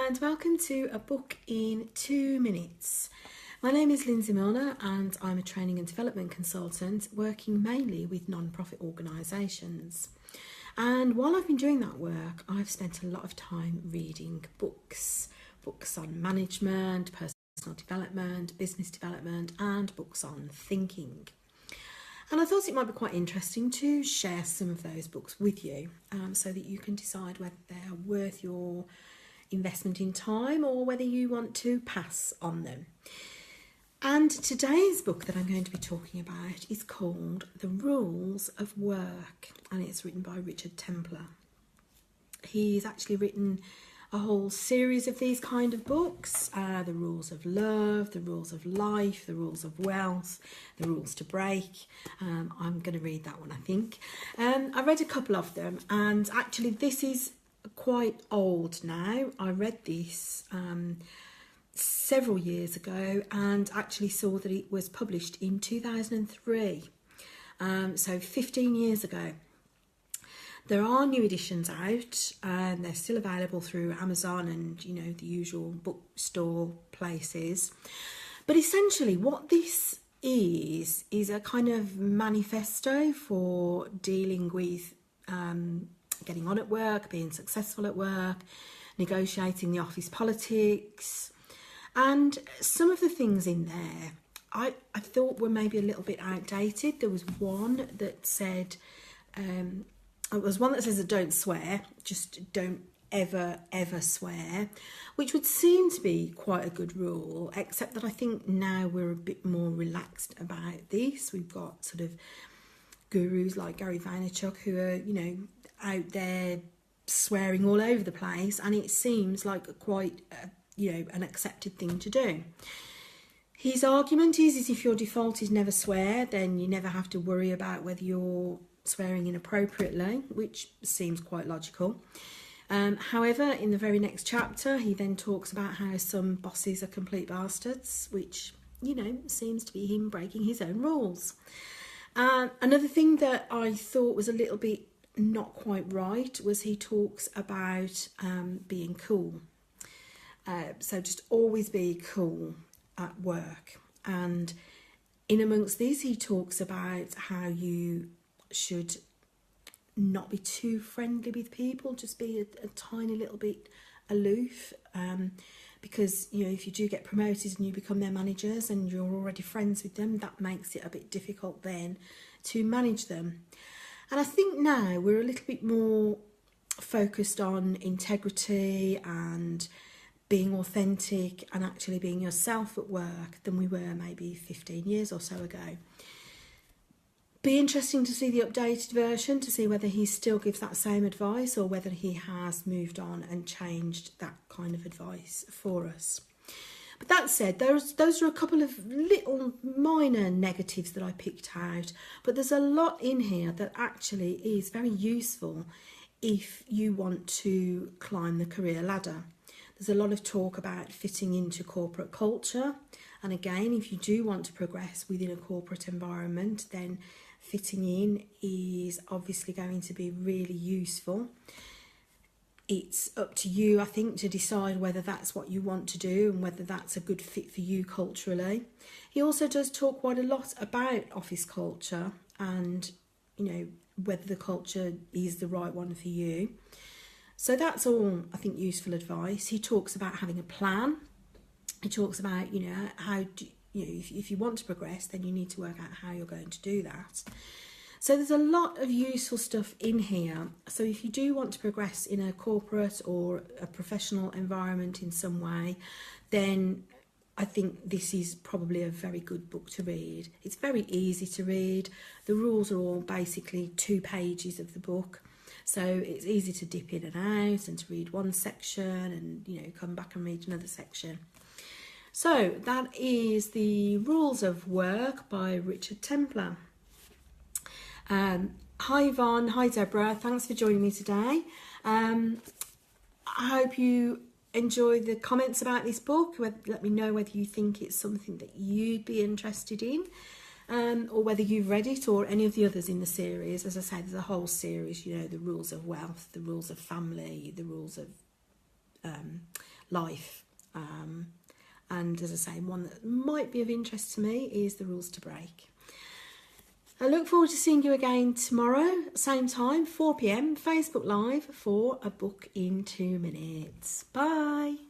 and welcome to A Book in 2 Minutes. My name is Lindsay Milner and I'm a training and development consultant working mainly with non-profit organisations. And while I've been doing that work, I've spent a lot of time reading books on management, personal development, business development, and books on thinking. And I thought it might be quite interesting to share some of those books with you so that you can decide whether they're worth your investment in time or whether you want to pass on them. And today's book that I'm going to be talking about is called The Rules of Work, and it's written by Richard Templar. He's actually written a whole series of these kind of books, The Rules of Love, The Rules of Life, The Rules of Wealth, The Rules to Break. I'm going to read that one, I think. I read a couple of them, and actually this is quite old now. I read this several years ago and actually saw that it was published in 2003, so 15 years ago. There are new editions out and they're still available through Amazon and the usual bookstore places. But essentially what this is a kind of manifesto for dealing with getting on at work, being successful at work, negotiating the office politics. And some of the things in there I thought were maybe a little bit outdated. There was one that said, don't swear, just don't ever swear, which would seem to be quite a good rule, except that I think now we're a bit more relaxed about this. We've got sort of gurus like Gary Vaynerchuk who are, out there swearing all over the place, and it seems like quite, an accepted thing to do. His argument is if your default is never swear, then you never have to worry about whether you're swearing inappropriately, which seems quite logical. However, in the very next chapter, he then talks about how some bosses are complete bastards, which, seems to be him breaking his own rules. Another thing that I thought was a little bit not quite right was he talks about being cool. So just always be cool at work. And in amongst these, he talks about how you should not be too friendly with people, just be a tiny little bit aloof, because if you do get promoted and you become their managers and you're already friends with them, that makes it a bit difficult then to manage them. And I think now we're a little bit more focused on integrity and being authentic and actually being yourself at work than we were maybe 15 years or so ago. Be interesting to see the updated version to see whether he still gives that same advice or whether he has moved on and changed that kind of advice for us. But that said, those are a couple of little minor negatives that I picked out, but there's a lot in here that actually is very useful if you want to climb the career ladder. There's a lot of talk about fitting into corporate culture, and again, if you do want to progress within a corporate environment, then fitting in is obviously going to be really useful. It's up to you, I think, to decide whether that's what you want to do and whether that's a good fit for you culturally. He also does talk quite a lot about office culture and, whether the culture is the right one for you. So that's all, I think, useful advice. He talks about having a plan. He talks about, if you want to progress, then you need to work out how you're going to do that. So there's a lot of useful stuff in here. So if you do want to progress in a corporate or a professional environment in some way, then I think this is probably a very good book to read. It's very easy to read. The rules are all basically 2 pages of the book. So it's easy to dip in and out and to read one section and, come back and read another section. So that is The Rules of Work by Richard Templar. Hi Yvonne, hi Deborah, thanks for joining me today. I hope you enjoy the comments about this book. Let me know whether you think it's something that you'd be interested in, or whether you've read it or any of the others in the series. As I say, there's a whole series, The Rules of Wealth, The Rules of Family, The Rules of life. And as I say, one that might be of interest to me is The Rules to Break. I look forward to seeing you again tomorrow, same time, 4 p.m, Facebook Live for A Book in 2 Minutes. Bye.